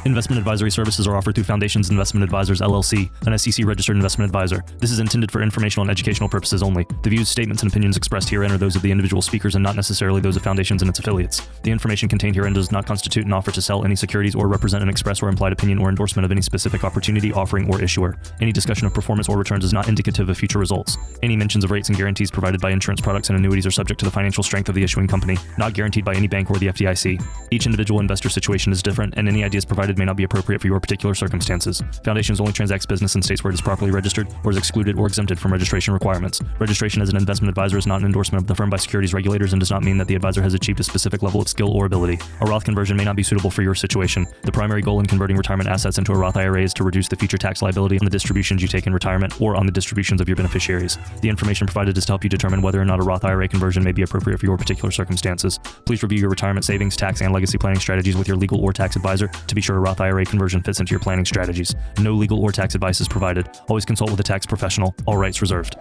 Investment advisory services are offered through Foundations Investment Advisors, LLC, an SEC-registered investment advisor. This is intended for informational and educational purposes only. The views, statements, and opinions expressed herein are those of the individual speakers and not necessarily those of Foundations and its affiliates. The information contained herein does not constitute an offer to sell any securities or represent an express or implied opinion or endorsement of any specific opportunity, offering, or issuer. Any discussion of performance or returns is not indicative of future results. Any mentions of rates and guarantees provided by insurance products and annuities are subject to the financial strength of the issuing company, not guaranteed by any bank or the FDIC. Each individual investor situation is different, and any ideas provided may not be appropriate for your particular circumstances. Foundations only transacts business in states where it is properly registered or is excluded or exempted from registration requirements. Registration as an investment advisor is not an endorsement of the firm by securities regulators and does not mean that the advisor has achieved a specific level of skill or ability. A Roth conversion may not be suitable for your situation. The primary goal in converting retirement assets into a Roth IRA is to reduce the future tax liability on the distributions you take in retirement or on the distributions of your beneficiaries. The information provided is to help you determine whether or not a Roth IRA conversion may be appropriate for your particular circumstances. Please review your retirement savings, tax, and legacy planning strategies with your legal or tax advisor to be sure a Roth IRA conversion fits into your planning strategies. No legal or tax advice is provided. Always consult with a tax professional. All rights reserved.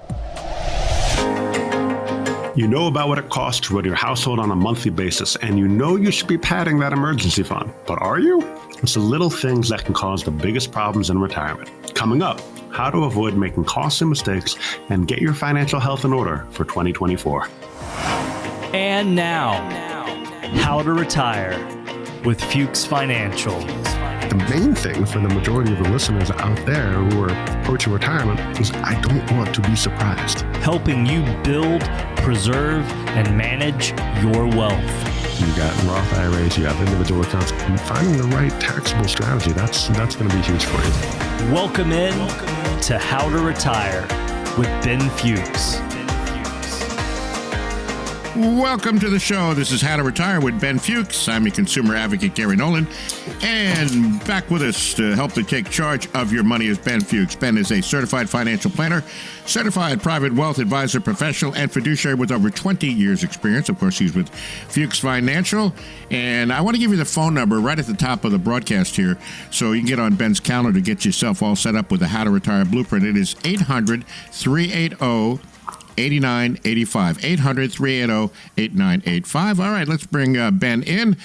You know about what it costs to run your household on a monthly basis, and you know you should be padding that emergency fund. But are you? It's the little things that can cause the biggest problems in retirement. Coming up, how to avoid making costly mistakes and get your financial health in order for 2024. And now, how to retire with Fuchs Financial. The main thing for the majority of the listeners out there who are approaching retirement is I don't want to be surprised. Helping you build, preserve, and manage your wealth. You got Roth IRAs, you got individual accounts. And finding the right taxable strategy, that's going to be huge for you. Welcome in to How to Retire with Ben Fuchs. Welcome to the show. This is How to Retire with Ben Fuchs. I'm your consumer advocate, Gary Nolan. And back with us to help to take charge of your money is Ben Fuchs. Ben is a certified financial planner, certified private wealth advisor, professional, and fiduciary with over 20 years experience. Of course, he's with Fuchs Financial. And I want to give you the phone number right at the top of the broadcast here so you can get on Ben's calendar to get yourself all set up with the How to Retire Blueprint. It is 800-380-8985. 800-380-8985. All right, let's bring Ben in.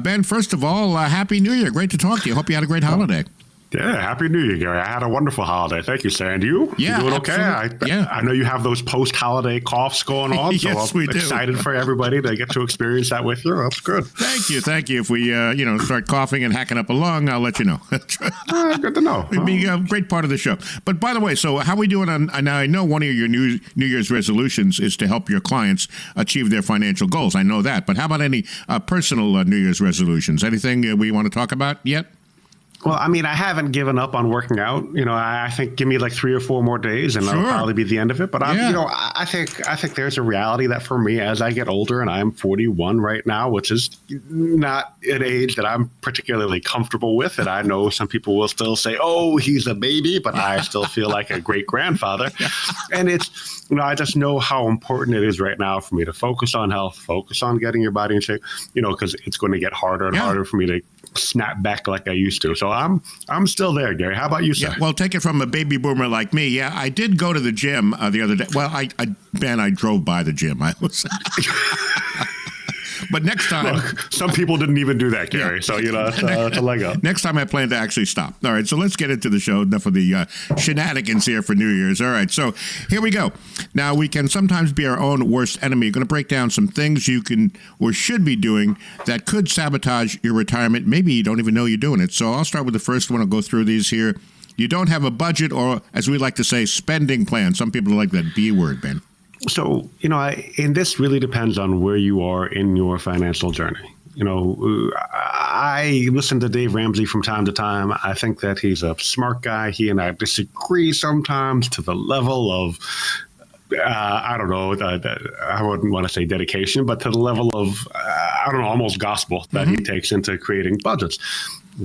Ben, first of all, Happy New Year. Great to talk to you. Hope you had a great holiday. Yeah, Happy New Year, Gary. I had a wonderful holiday. Thank you, sir. And you? Yeah, you doing okay? I know you have those post-holiday coughs going on, so yes, I'm excited for everybody to get to experience that with you. That's good. Thank you. If we, start coughing and hacking up a lung, I'll let you know. Good to know. It'd be a great part of the show. But by the way, so how are we doing on, now I know one of your New Year's resolutions is to help your clients achieve their financial goals. I know that. But how about any personal New Year's resolutions? Anything we want to talk about yet? Well, I mean, I haven't given up on working out. I think give me like 3 or 4 more days and that'll probably be the end of it. But I think there's a reality that for me, as I get older, and I'm 41 right now, which is not an age that I'm particularly comfortable with. And I know some people will still say, oh, he's a baby, but I still feel like a great grandfather. And it's, I just know how important it is right now for me to focus on health, focus on getting your body in shape, because it's going to get harder and harder for me to snap back like I used to. So I'm still there, Gary. How about you, sir? Yeah, well, take it from a baby boomer like me. Yeah, I did go to the gym the other day. Well, I drove by the gym. I was. But next time... Look, some people didn't even do that, Gary. Yeah. So, it's a leg up. Next time I plan to actually stop. All right, so let's get into the show. Enough of the shenanigans here for New Year's. All right, so here we go. Now, we can sometimes be our own worst enemy. We're going to break down some things you can or should be doing that could sabotage your retirement. Maybe you don't even know you're doing it. So I'll start with the first one. I'll go through these here. You don't have a budget or, as we like to say, spending plan. Some people like that B word, Ben. So, and this really depends on where you are in your financial journey. I listen to Dave Ramsey from time to time. I think that he's a smart guy. He and I disagree sometimes to the level of, I don't know, I wouldn't want to say dedication, but to the level of, almost gospel that he takes into creating budgets.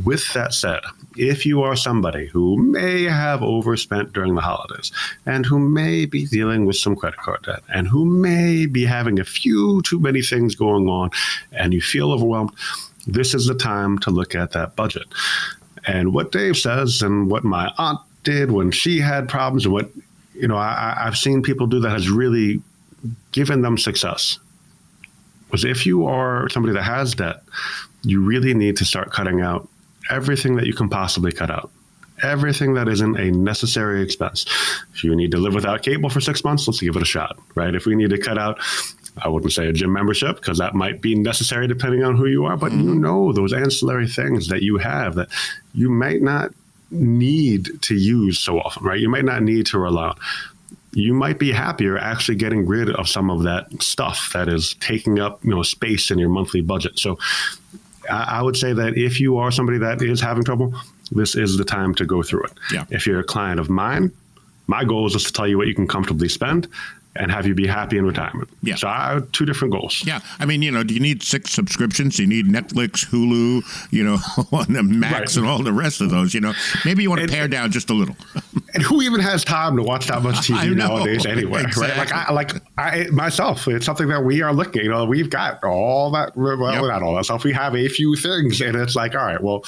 With that said, if you are somebody who may have overspent during the holidays and who may be dealing with some credit card debt and who may be having a few too many things going on and you feel overwhelmed, this is the time to look at that budget. And what Dave says and what my aunt did when she had problems and what, I've seen people do that has really given them success was if you are somebody that has debt, you really need to start cutting out everything that you can possibly cut out. Everything that isn't a necessary expense. If you need to live without cable for 6 months, let's give it a shot, right? If we need to cut out, I wouldn't say a gym membership, because that might be necessary depending on who you are, but you know those ancillary things that you have that you might not need to use so often, right? You might not need to rely on. You might be happier actually getting rid of some of that stuff that is taking up, space in your monthly budget. So I would say that if you are somebody that is having trouble, this is the time to go through it. Yeah. If you're a client of mine, my goal is just to tell you what you can comfortably spend and have you be happy in retirement. Yeah. So I have two different goals. Yeah. I mean, do you need 6 subscriptions? Do you need Netflix, Hulu, and the Max and all the rest of those? Maybe you want to pare down just a little. And who even has time to watch that much TV nowadays anyway, exactly. right? I myself, it's something that we are looking at. We've got all that, not all that stuff. We have a few things, and it's like, all right, well,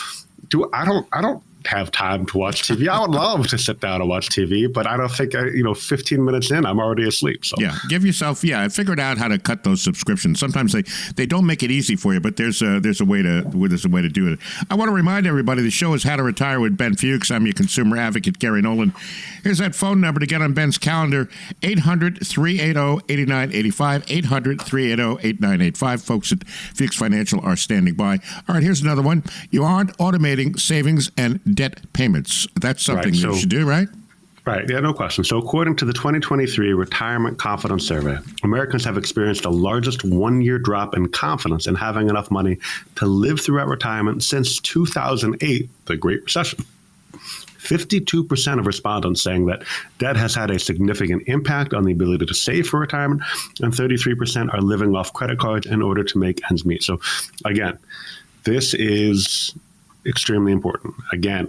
I don't have time to watch TV. I would love to sit down and watch TV, but I don't think, 15 minutes in, I'm already asleep. So yeah, give yourself, figure out how to cut those subscriptions. Sometimes they don't make it easy for you, but there's a way to do it. I want to remind everybody the show is How to Retire with Ben Fuchs. I'm your consumer advocate, Gary Nolan. Here's that phone number to get on Ben's calendar, 800-380-8985, 800-380-8985. Folks at Fuchs Financial are standing by. All right, here's another one. You aren't automating savings and debt payments. That's something you should do, right? Right. Yeah, no question. So according to the 2023 Retirement Confidence Survey, Americans have experienced the largest one-year drop in confidence in having enough money to live throughout retirement since 2008, the Great Recession. 52% of respondents saying that debt has had a significant impact on the ability to save for retirement, and 33% are living off credit cards in order to make ends meet. So again, this is extremely important. Again,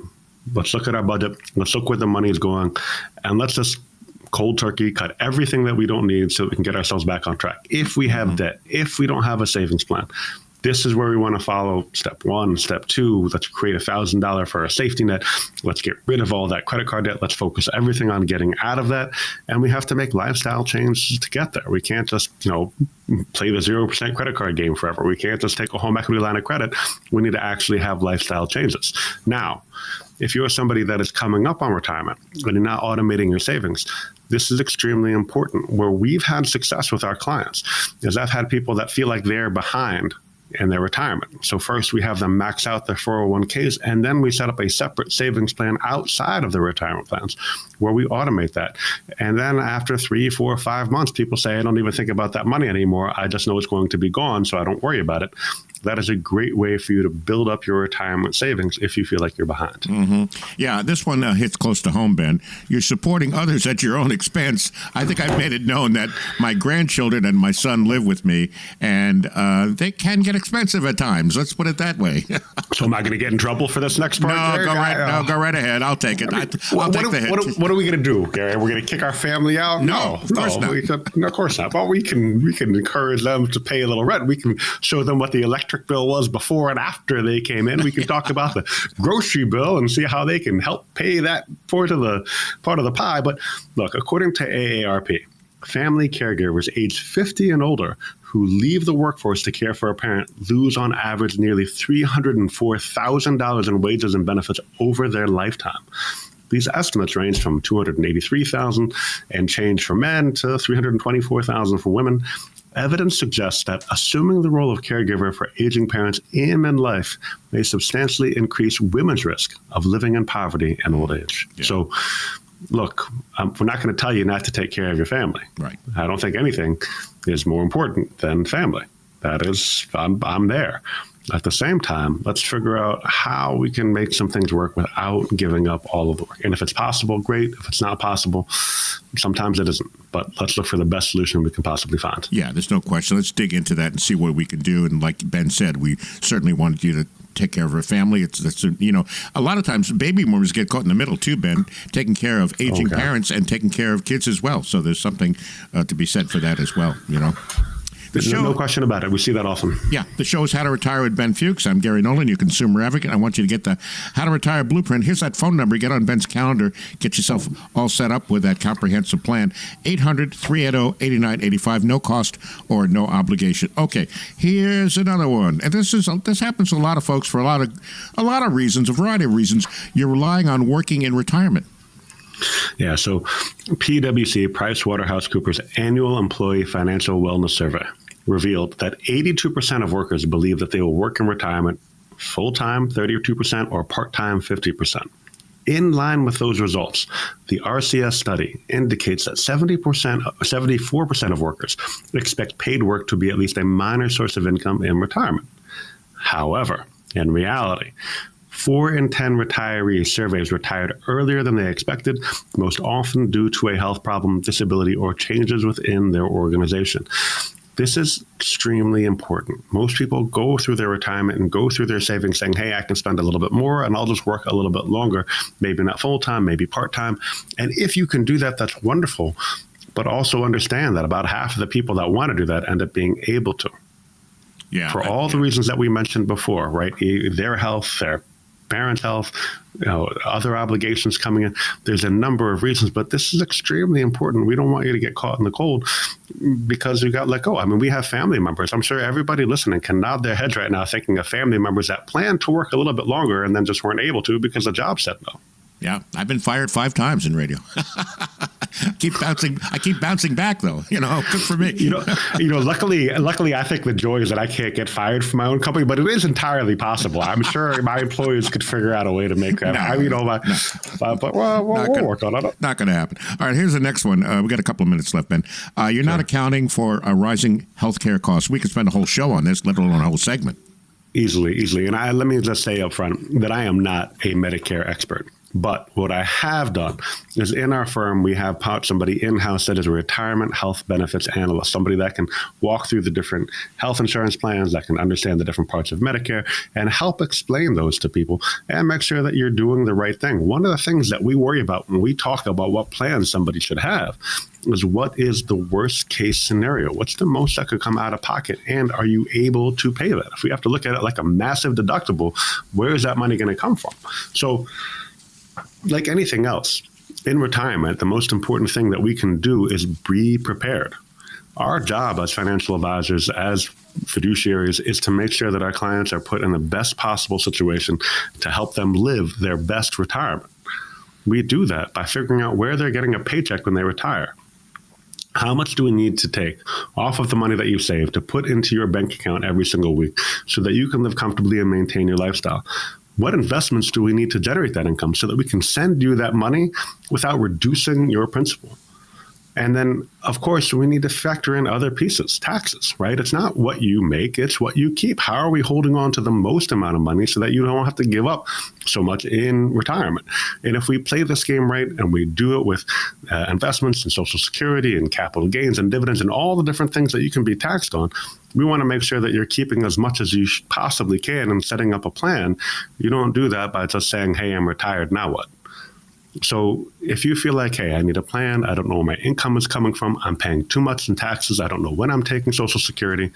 let's look at our budget. Let's look where the money is going, and let's just cold turkey cut everything that we don't need so we can get ourselves back on track. If we have debt, if we don't have a savings plan, this is where we want to follow step 1, step 2. Let's create $1,000 for a safety net. Let's get rid of all that credit card debt. Let's focus everything on getting out of that. And we have to make lifestyle changes to get there. We can't just, play the 0% credit card game forever. We can't just take a home equity line of credit. We need to actually have lifestyle changes. Now, if you're somebody that is coming up on retirement and you're not automating your savings, this is extremely important. Where we've had success with our clients is I've had people that feel like they're behind in their retirement. So first we have them max out their 401ks, and then we set up a separate savings plan outside of the retirement plans where we automate that. And then after 3, 4, 5 months, people say, I don't even think about that money anymore. I just know it's going to be gone, so I don't worry about it. That is a great way for you to build up your retirement savings if you feel like you're behind. Mm-hmm. Yeah, this one hits close to home, Ben. You're supporting others at your own expense. I think I've made it known that my grandchildren and my son live with me, and they can get expensive at times. Let's put it that way. So am I going to get in trouble for this next part? No, go right ahead. I'll take it. I'll take the hit. What are we going to do, Gary? We're going to kick our family out? No, of course not. Of course not. But we can encourage them to pay a little rent. We can show them what the electric bill was before and after they came in. We can talk about the grocery bill and see how they can help pay that part of the pie. But look, according to AARP, family caregivers aged 50 and older who leave the workforce to care for a parent lose on average nearly $304,000 in wages and benefits over their lifetime. These estimates range from $283,000 and change for men to $324,000 for women. Evidence suggests that assuming the role of caregiver for aging parents in midlife may substantially increase women's risk of living in poverty and old age. Yeah. So, look, we're not going to tell you not to take care of your family. Right. I don't think anything is more important than family. That is, I'm there. At the same time, let's figure out how we can make some things work without giving up all of the work. And if it's possible, great. If it's not possible, sometimes it isn't. But let's look for the best solution we can possibly find. Yeah, there's no question. Let's dig into that and see what we can do. And like Ben said, we certainly wanted you to take care of our family. It's a lot of times baby boomers get caught in the middle too, Ben, taking care of aging parents and taking care of kids as well. So there's something to be said for that as well, No question about it. We see that often. Yeah, the show is How to Retire with Ben Fuchs. I'm Gary Nolan, your consumer advocate. I want you to get the How to Retire blueprint. Here's that phone number. Get on Ben's calendar. Get yourself all set up with that comprehensive plan. 800-380-8985. No cost or no obligation. Okay, here's another one. And this happens to a lot of folks for a lot of reasons, a variety of reasons. You're relying on working in retirement. Yeah, so PwC, PricewaterhouseCoopers Annual Employee Financial Wellness Survey revealed that 82% of workers believe that they will work in retirement full-time, 32%, or part-time, 50%. In line with those results, the RCS study indicates that 74% of workers expect paid work to be at least a minor source of income in retirement. However, in reality, 4 in 10 retirees surveys retired earlier than they expected, most often due to a health problem, disability, or changes within their organization. This is extremely important. Most people go through their retirement and go through their savings saying, hey, I can spend a little bit more and I'll just work a little bit longer, maybe not full-time, maybe part-time. And if you can do that, that's wonderful. But also understand that about half of the people that want to do that end up being able to. Yeah, for all the reasons that we mentioned before, right? Their health, their parents' health, other obligations coming in. There's a number of reasons, but this is extremely important. We don't want you to get caught in the cold because you got let go. I mean, we have family members. I'm sure everybody listening can nod their heads right now thinking of family members that planned to work a little bit longer and then just weren't able to because the job said no. Yeah, I've been fired 5 times in radio. I keep bouncing back though. Good for me. Luckily, I think the joy is that I can't get fired from my own company, but it is entirely possible. I'm sure my employees could figure out a way to make that. But we'll work on it. Not going to happen. All right, here's the next one. We got a couple of minutes left, Ben. You're not accounting for rising healthcare costs. We could spend a whole show on this, let alone a whole segment. Easily. And let me just say up front that I am not a Medicare expert. But what I have done is in our firm, we have somebody in-house that is a retirement health benefits analyst, somebody that can walk through the different health insurance plans, that can understand the different parts of Medicare and help explain those to people and make sure that you're doing the right thing. One of the things that we worry about when we talk about what plans somebody should have is what is the worst case scenario? What's the most that could come out of pocket? And are you able to pay that? If we have to look at it like a massive deductible, where is that money going to come from? So, like anything else, in retirement, the most important thing that we can do is be prepared. Our job as financial advisors, as fiduciaries, is to make sure that our clients are put in the best possible situation to help them live their best retirement. We do that by figuring out where they're getting a paycheck when they retire. How much do we need to take off of the money that you save to put into your bank account every single week so that you can live comfortably and maintain your lifestyle? What investments do we need to generate that income so that we can send you that money without reducing your principal? And then, of course, we need to factor in other pieces, taxes, right? It's not what you make, it's what you keep. How are we holding on to the most amount of money so that you don't have to give up so much in retirement? And if we play this game right and we do it with investments in Social Security and capital gains and dividends and all the different things that you can be taxed on, we want to make sure that you're keeping as much as you possibly can and setting up a plan. You don't do that by just saying, hey, I'm retired, now what? So if you feel like, hey, I need a plan, I don't know where my income is coming from, I'm paying too much in taxes, I don't know when I'm taking Social Security,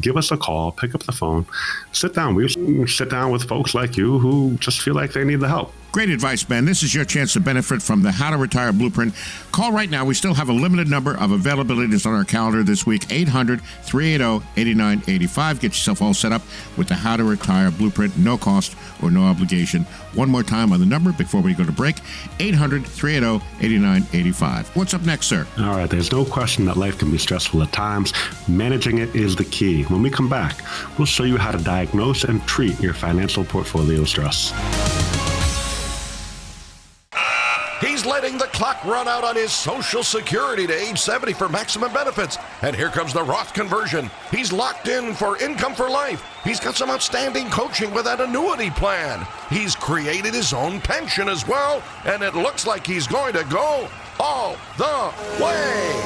give us a call, pick up the phone, sit down. We sit down with folks like you who just feel like they need the help. Great advice, Ben. This is your chance to benefit from the How to Retire Blueprint. Call right now. We still have a limited number of availabilities on our calendar this week. 800-380-8985. Get yourself all set up with the How to Retire Blueprint. No cost or no obligation. One more time on the number before we go to break. 800-380-8985. What's up next, sir? All right. There's no question that life can be stressful at times. Managing it is the key. When we come back, we'll show you how to diagnose and treat your financial portfolio stress. He's letting the clock run out on his Social Security to age 70 for maximum benefits. And here comes the Roth conversion. He's locked in for income for life. He's got some outstanding coaching with that annuity plan. He's created his own pension as well, and it looks like he's going to go all the way.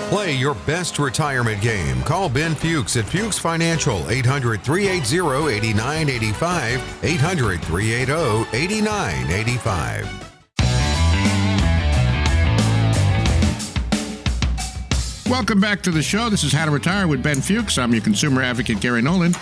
Play your best retirement game. Call Ben Fuchs at Fuchs Financial, 800-380-8985, 800-380-8985. Welcome back to the show. This is How to Retire with Ben Fuchs. I'm your consumer advocate, Gary Nolan.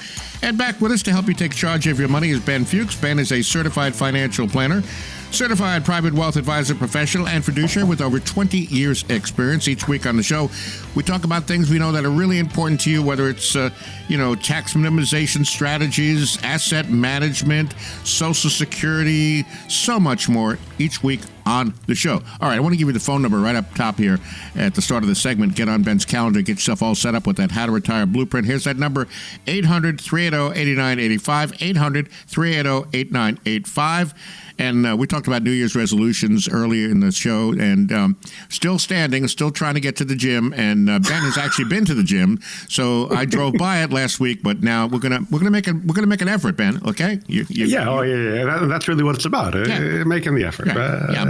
And back with us to help you take charge of your money is Ben Fuchs. Ben is a certified financial planner, certified private wealth advisor, professional, and fiduciary with over 20 years experience. Each week on the show, we talk about things we know that are really important to you, whether it's, tax minimization strategies, asset management, Social Security, so much more each week on the show. All right, I want to give you the phone number right up top here at the start of the segment. Get on Ben's calendar, get yourself all set up with that How to Retire blueprint. Here's that number, 800-380-8985, 800-380-8985. And we talked about New Year's resolutions earlier in the show, and still standing, still trying to get to the gym. And Ben has actually been to the gym, so I drove by it last week. But now we're gonna make an effort, Ben. Okay? That's really what it's about. Making the effort.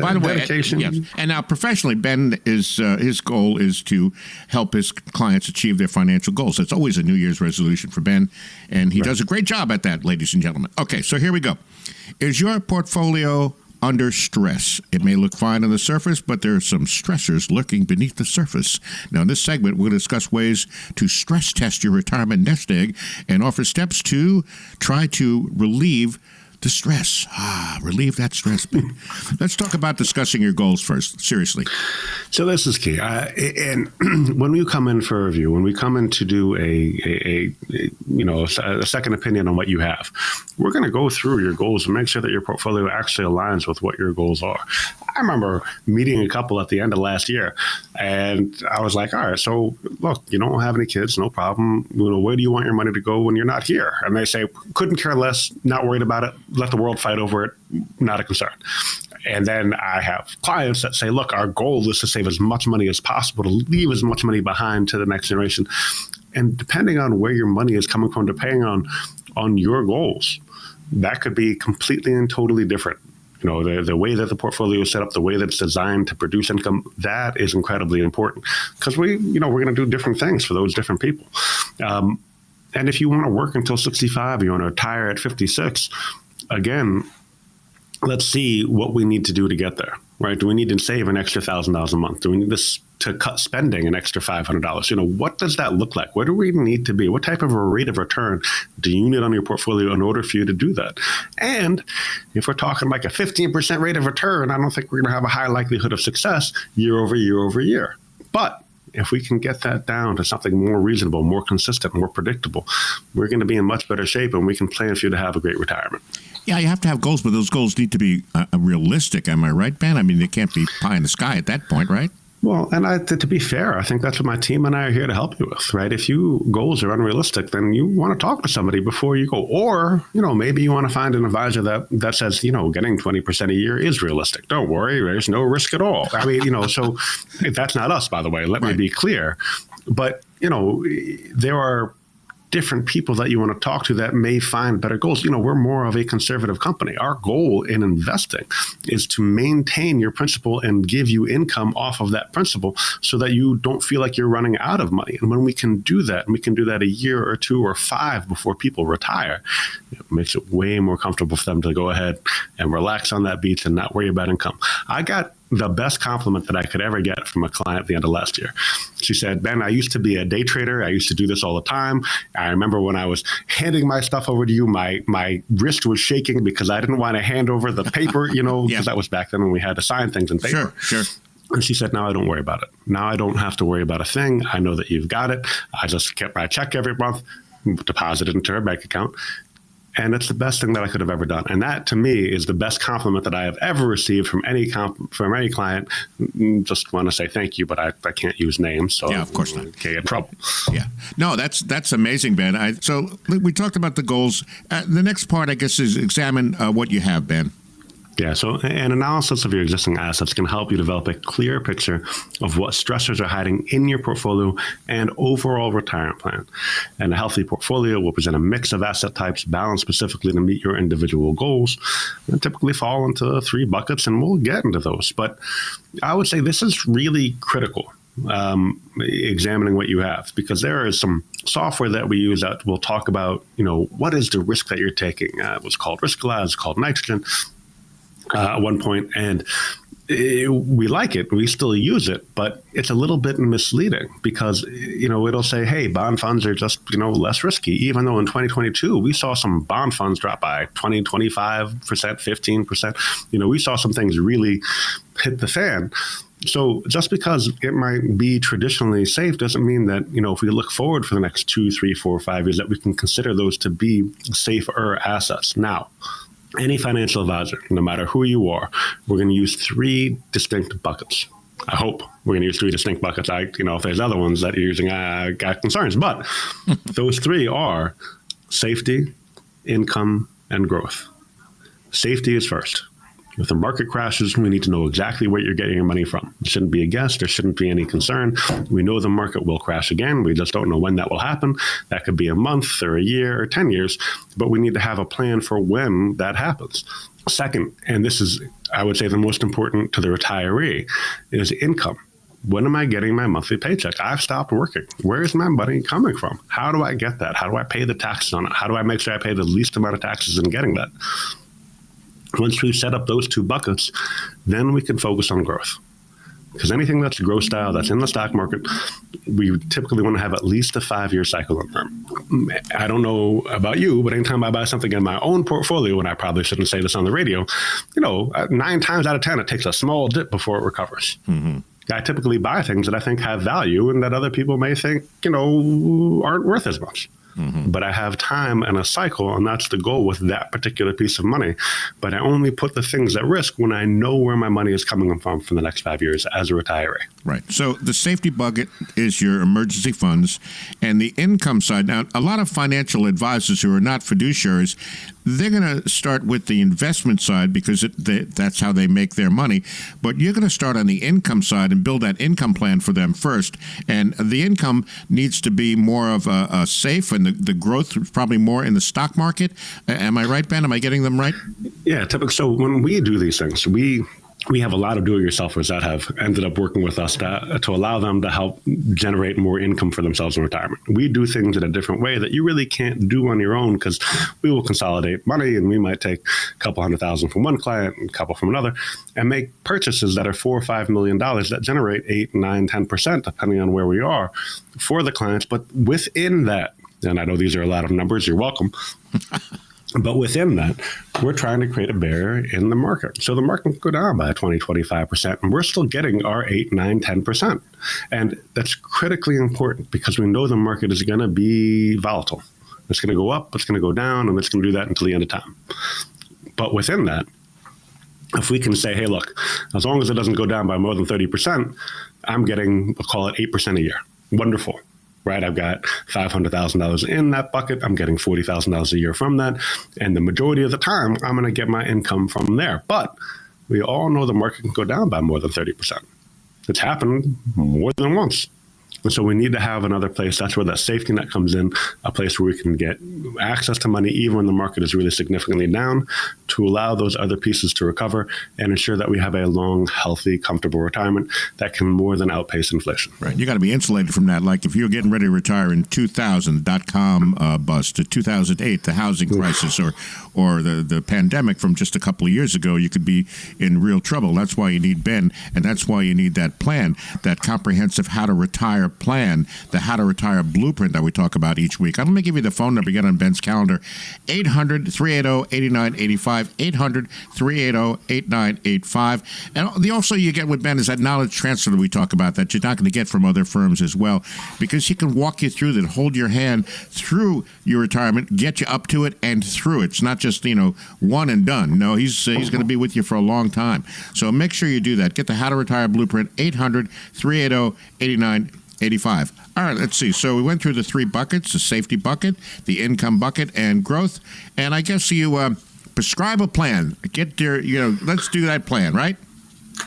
By the way, dedication. Yes. And now professionally, Ben is his goal is to help his clients achieve their financial goals. That's always a New Year's resolution for Ben, and he does a great job at that, ladies and gentlemen. Okay, so here we go. Is your portfolio under stress? It may look fine on the surface, but there are some stressors lurking beneath the surface. Now, in this segment, we're going to discuss ways to stress test your retirement nest egg and offer steps to try to relieve the stress. Relieve that stress, Ben. Let's talk about discussing your goals first, seriously. So this is key. And when we come in for a review, when we come in to do a second opinion on what you have, we're going to go through your goals and make sure that your portfolio actually aligns with what your goals are. I remember meeting a couple at the end of last year, and I was like, all right, so look, you don't have any kids, no problem. Where do you want your money to go when you're not here? And they say, couldn't care less, not worried about it. Let the world fight over it, not a concern. And then I have clients that say, look, our goal is to save as much money as possible, to leave as much money behind to the next generation. And depending on where your money is coming from, depending on your goals, that could be completely and totally different. The way that the portfolio is set up, the way that it's designed to produce income, that is incredibly important because we're going to do different things for those different people. And if you want to work until 65, you want to retire at 56, again, let's see what we need to do to get there, right? Do we need to save an extra $1,000 a month? Do we need to cut spending an extra $500? What does that look like? Where do we need to be? What type of a rate of return do you need on your portfolio in order for you to do that? And if we're talking like a 15% rate of return, I don't think we're going to have a high likelihood of success year over year over year. But if we can get that down to something more reasonable, more consistent, more predictable, we're going to be in much better shape and we can plan for you to have a great retirement. Yeah, you have to have goals, but those goals need to be realistic. Am I right, Ben? I mean, they can't be pie in the sky at that point, right? Well, and to be fair, I think that's what my team and I are here to help you with, right? If your goals are unrealistic, then you want to talk to somebody before you go. Or, maybe you want to find an advisor that says, getting 20% a year is realistic. Don't worry, there's no risk at all. I mean, so that's not us, by the way. Let me be clear. But, there are different people that you want to talk to that may find better goals. We're more of a conservative company. Our goal in investing is to maintain your principal and give you income off of that principal so that you don't feel like you're running out of money. And when we can do that, and we can do that a year or two or 5 before people retire, it makes it way more comfortable for them to go ahead and relax on that beach and not worry about income. I got the best compliment that I could ever get from a client at the end of last year. She said, Ben, I used to be a day trader. I used to do this all the time. I remember when I was handing my stuff over to you, my wrist was shaking because I didn't want to hand over the paper, because that was back then when we had to sign things in paper. Sure. And she said, now I don't worry about it. Now I don't have to worry about a thing. I know that you've got it. I just kept my check every month, deposited into her bank account. And it's the best thing that I could have ever done. And that, to me, is the best compliment that I have ever received from any client. Just want to say thank you, but I can't use names. So yeah, of course not. Can't get in trouble. Yeah. No, that's amazing, Ben. So we talked about the goals. The next part, I guess, is examine what you have, Ben. Yeah, so an analysis of your existing assets can help you develop a clear picture of what stressors are hiding in your portfolio and overall retirement plan. And a healthy portfolio will present a mix of asset types balanced specifically to meet your individual goals and typically fall into 3 buckets, and we'll get into those. But I would say this is really critical. Examining what you have, because there is some software that we use that will talk about, what is the risk that you're taking. It was called Risk Labs, called Nitrogen. At one point, and we like it, we still use it, but it's a little bit misleading because, it'll say, hey, bond funds are just, less risky, even though in 2022, we saw some bond funds drop by 20, 25%, 15%. We saw some things really hit the fan. So just because it might be traditionally safe doesn't mean that, if we look forward for the next 2, 3, 4, 5 years, that we can consider those to be safer assets. Now, any financial advisor, no matter who you are, we're going to use 3 distinct buckets. I hope we're going to use 3 distinct buckets. If there's other ones that you're using, I got concerns. But those 3 are safety, income, and growth. Safety is first. If the market crashes, we need to know exactly where you're getting your money from. It shouldn't be a guess. There shouldn't be any concern. We know the market will crash again. We just don't know when that will happen. That could be a month or a year or 10 years, but we need to have a plan for when that happens. Second, and this is, I would say, the most important to the retiree, is income. When am I getting my monthly paycheck? I've stopped working. Where is my money coming from? How do I get that? How do I pay the taxes on it? How do I make sure I pay the least amount of taxes in getting that? Once we set up those 2 buckets, then we can focus on growth. Because anything that's growth style, that's in the stock market, we typically want to have at least a 5-year cycle in there. I don't know about you, but anytime I buy something in my own portfolio, and I probably shouldn't say this on the radio, 9 times out of 10, it takes a small dip before it recovers. Mm-hmm. I typically buy things that I think have value and that other people may think, aren't worth as much. Mm-hmm. But I have time and a cycle, and that's the goal with that particular piece of money. But I only put the things at risk when I know where my money is coming from for the next 5 years as a retiree. Right. So the safety bucket is your emergency funds, and the income side. Now, a lot of financial advisors who are not fiduciaries, they're going to start with the investment side because that's how they make their money. But you're going to start on the income side and build that income plan for them first. And the income needs to be more of a safe, and the growth is probably more in the stock market. Am I right, Ben? Am I getting them right? Yeah, typically. So when we do these things, we have a lot of do-it-yourselfers that have ended up working with us to allow them to help generate more income for themselves in retirement. We do things in a different way that you really can't do on your own because we will consolidate money, and we might take a couple $100,000 from one client and a couple from another and make purchases that are $4 or $5 million that generate 8, 9, 10%, depending on where we are for the clients. But within that, and I know these are a lot of numbers, you're welcome. But within that, we're trying to create a barrier in the market. So the market can go down by 20, 25%, and we're still getting our 8, 9, 10%. And that's critically important because we know the market is going to be volatile. It's going to go up, it's going to go down, and it's going to do that until the end of time. But within that, if we can say, hey, look, as long as it doesn't go down by more than 30%, I'm getting, we'll call it 8% a year. Wonderful. Right, I've got $500,000 in that bucket. I'm getting $40,000 a year from that. And the majority of the time, I'm going to get my income from there. But we all know the market can go down by more than 30%. It's happened more than once. And so we need to have another place. That's where that safety net comes in, a place where we can get access to money even when the market is really significantly down, to allow those other pieces to recover and ensure that we have a long, healthy, comfortable retirement that can more than outpace inflation. Right. You got to be insulated from that. Like if you're getting ready to retire in 2000, dot-com bust, to 2008, the housing crisis, or the pandemic from just a couple of years ago, you could be in real trouble. That's why you need Ben, and that's why you need that plan, that comprehensive how to retire plan, the how to retire blueprint that we talk about each week. Let me give you the phone number. Get on Ben's calendar, 800-380-8985, 800-380-8985. And also you get with Ben is that knowledge transfer that we talk about that you're not going to get from other firms as well, because he can walk you through that, hold your hand through your retirement, get you up to it and through it. It's not just, one and done. No, he's going to be with you for a long time. So make sure you do that. Get the How to Retire Blueprint, 800-380-8985. All right, let's see. So we went through the 3 buckets, the safety bucket, the income bucket, and growth. And I guess you prescribe a plan. Get your, let's do that plan, right?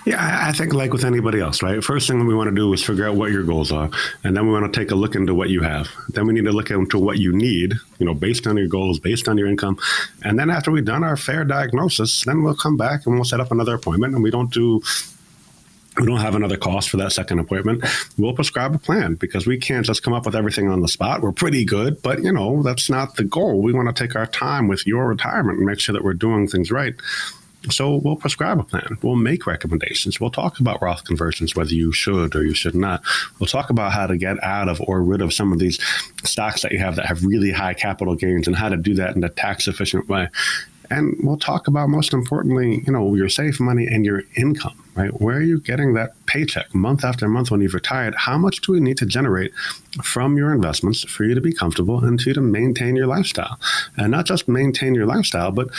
Yeah, I think like with anybody else, right? First thing we want to do is figure out what your goals are. And then we want to take a look into what you have. Then we need to look into what you need, based on your goals, based on your income. And then after we've done our fair diagnosis, then we'll come back and we'll set up another appointment. And we don't have another cost for that second appointment. We'll prescribe a plan because we can't just come up with everything on the spot. We're pretty good, but that's not the goal. We want to take our time with your retirement and make sure that we're doing things right. So we'll prescribe a plan. We'll make recommendations. We'll talk about Roth conversions, whether you should or you should not. We'll talk about how to get out of or rid of some of these stocks that you have that have really high capital gains and how to do that in a tax efficient way. And we'll talk about, most importantly, your safe money and your income, right? Where are you getting that paycheck month after month when you've retired? How much do we need to generate from your investments for you to be comfortable and for you to maintain your lifestyle? And not just maintain your lifestyle, but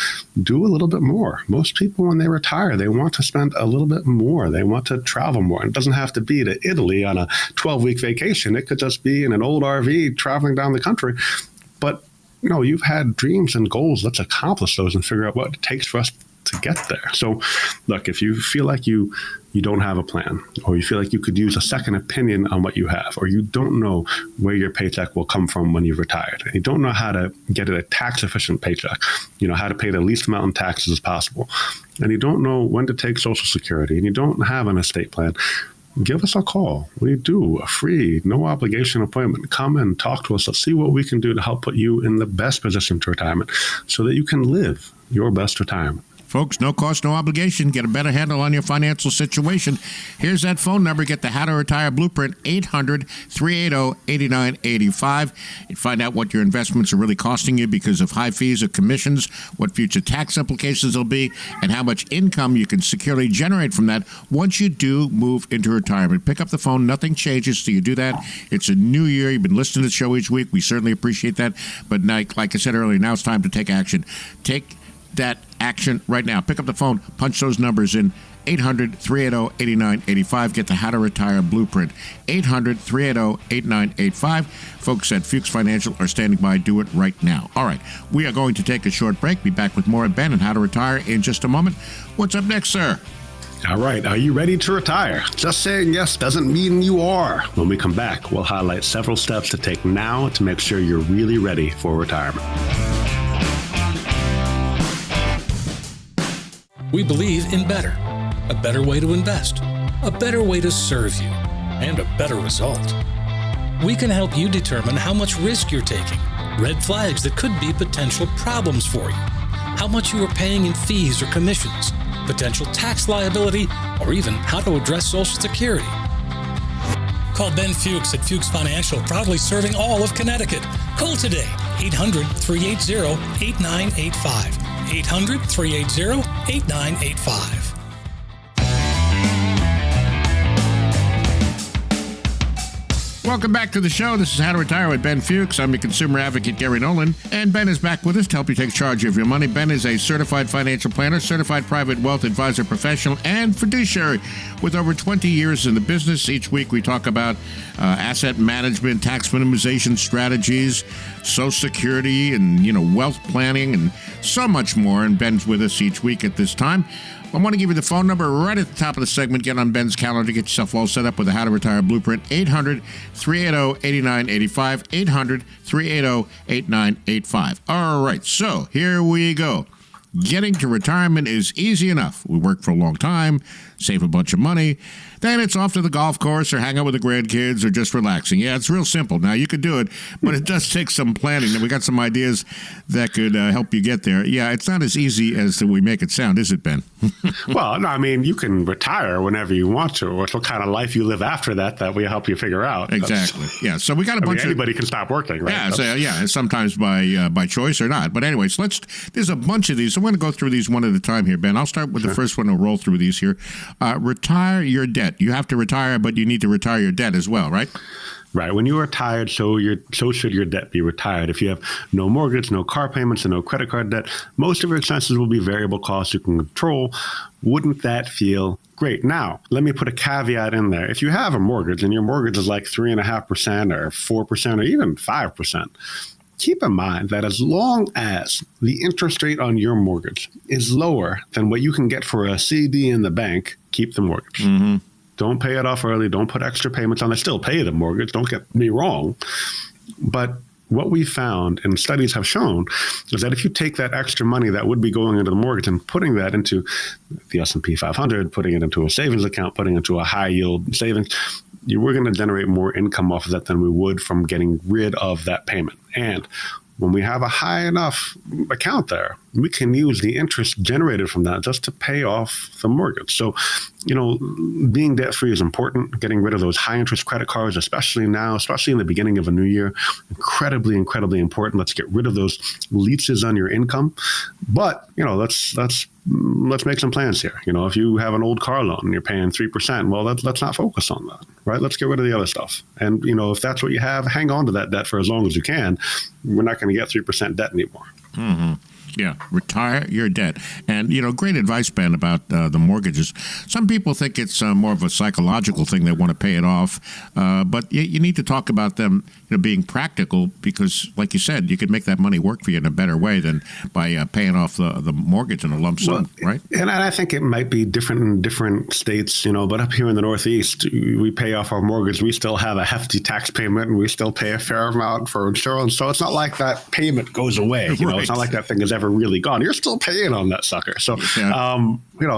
do a little bit more. Most people, when they retire, they want to spend a little bit more. They want to travel more. It doesn't have to be to Italy on a 12-week vacation. It could just be in an old RV traveling down the country. But you've had dreams and goals. Let's accomplish those and figure out what it takes for us to get there. So, look, if you feel like you don't have a plan, or you feel like you could use a second opinion on what you have, or you don't know where your paycheck will come from when you've retired, and you don't know how to get a tax-efficient paycheck, how to pay the least amount in taxes as possible, and you don't know when to take Social Security, and you don't have an estate plan, give us a call. We do a free, no obligation appointment. Come and talk to us. Let's see what we can do to help put you in the best position to retirement so that you can live your best retirement. Folks, no cost, no obligation. Get a better handle on your financial situation. Here's that phone number. Get the How to Retire Blueprint, 800-380-8985. And find out what your investments are really costing you because of high fees or commissions, what future tax implications will be, and how much income you can securely generate from that once you do move into retirement. Pick up the phone. Nothing changes till you do that. It's a new year. You've been listening to the show each week. We certainly appreciate that. But like I said earlier, now it's time to take action. Take that action right now. Pick up the phone, punch those numbers in, 800-380-8985. Get the How to Retire Blueprint, 800-380-8985. Folks at Fuchs Financial are standing by. Do it right now. All right, we are going to take a short break. Be back with more of Ben and How to Retire in just a moment. What's up next, sir? All right, are you ready to retire? Just saying yes doesn't mean you are. When we come back, we'll highlight several steps to take now to make sure you're really ready for retirement. We believe in better. A better way to invest. A better way to serve you. And a better result. We can help you determine how much risk you're taking, red flags that could be potential problems for you, how much you are paying in fees or commissions, potential tax liability, or even how to address Social Security. Call Ben Fuchs at Fuchs Financial, proudly serving all of Connecticut. Call today, 800-380-8985. 800-380-8985. Welcome back to the show. This is How to Retire with Ben Fuchs. I'm your consumer advocate, Gary Nolan, and Ben is back with us to help you take charge of your money. Ben is a certified financial planner, certified private wealth advisor professional, and fiduciary with over 20 years in the business. Each week we talk about asset management, tax minimization strategies, Social Security, and wealth planning, and so much more. And Ben's with us each week at this time. I want to give you the phone number right at the top of the segment. Get on Ben's calendar. Get yourself all set up with the How to Retire Blueprint. 800-380-8985. 800-380-8985. All right, so here we go. Getting to retirement is easy enough. We work for a long time, save a bunch of money. Then it's off to the golf course or hang out with the grandkids or just relaxing. Yeah, it's real simple. Now, you could do it, but it does take some planning. And we got some ideas that could help you get there. Yeah, it's not as easy as we make it sound, is it, Ben? Well, no, I mean, you can retire whenever you want to. It's what kind of life you live after that we help you figure out. Exactly. Yeah, so we got a bunch of... Anybody can stop working, right? Yeah, sometimes by choice or not. But anyways, there's a bunch of these. I'm going to go through these one at a time here, Ben. I'll start with the first one and roll through these here. Retire your debt. You have to retire, but you need to retire your debt as well, right? Right. When you're retired, so should your debt be retired. If you have no mortgage, no car payments, and no credit card debt, most of your expenses will be variable costs you can control. Wouldn't that feel great? Now, let me put a caveat in there. If you have a mortgage and your mortgage is like 3.5% or 4% or even 5%, keep in mind that as long as the interest rate on your mortgage is lower than what you can get for a CD in the bank, keep the mortgage. Mm-hmm. Don't pay it off early. Don't put extra payments on it. Still pay the mortgage. Don't get me wrong. But what we found and studies have shown is that if you take that extra money that would be going into the mortgage and putting that into the S&P 500, putting it into a savings account, putting it into a high yield savings, we're going to generate more income off of that than we would from getting rid of that payment. And when we have a high enough account there, we can use the interest generated from that just to pay off the mortgage. So, being debt-free is important. Getting rid of those high-interest credit cards, especially now, especially in the beginning of a new year, incredibly, incredibly important. Let's get rid of those leases on your income. But, let's make some plans here. If you have an old car loan and you're paying 3%, well, let's not focus on that, right? Let's get rid of the other stuff. And, if that's what you have, hang on to that debt for as long as you can. We're not going to get 3% debt anymore. Mm-hmm. Yeah, retire your debt. And, great advice, Ben, about the mortgages. Some people think it's more of a psychological thing. They want to pay it off. But you need to talk about them being practical because, like you said, you could make that money work for you in a better way than by paying off the mortgage in a lump sum, right? And I think it might be different in different states, but up here in the Northeast, we pay off our mortgage. We still have a hefty tax payment and we still pay a fair amount for insurance. So it's not like that payment goes away. It's not like that thing is ever really gone. You're still paying on that sucker. So,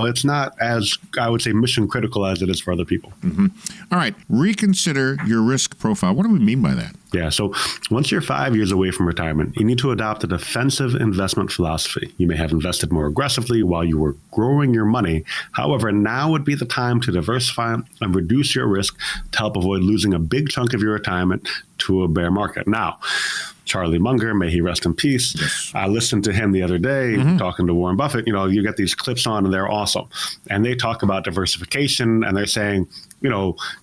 it's not as, I would say, mission critical as it is for other people. Mm-hmm. All right. Reconsider your risk profile. What do we mean by that? Yeah. So once you're 5 years away from retirement, you need to adopt a defensive investment philosophy. You may have invested more aggressively while you were growing your money. However, now would be the time to diversify and reduce your risk to help avoid losing a big chunk of your retirement to a bear market. Now, Charlie Munger, may he rest in peace. Yes. I listened to him the other day talking to Warren Buffett. You get these clips on and they're awesome. And they talk about diversification and they're saying,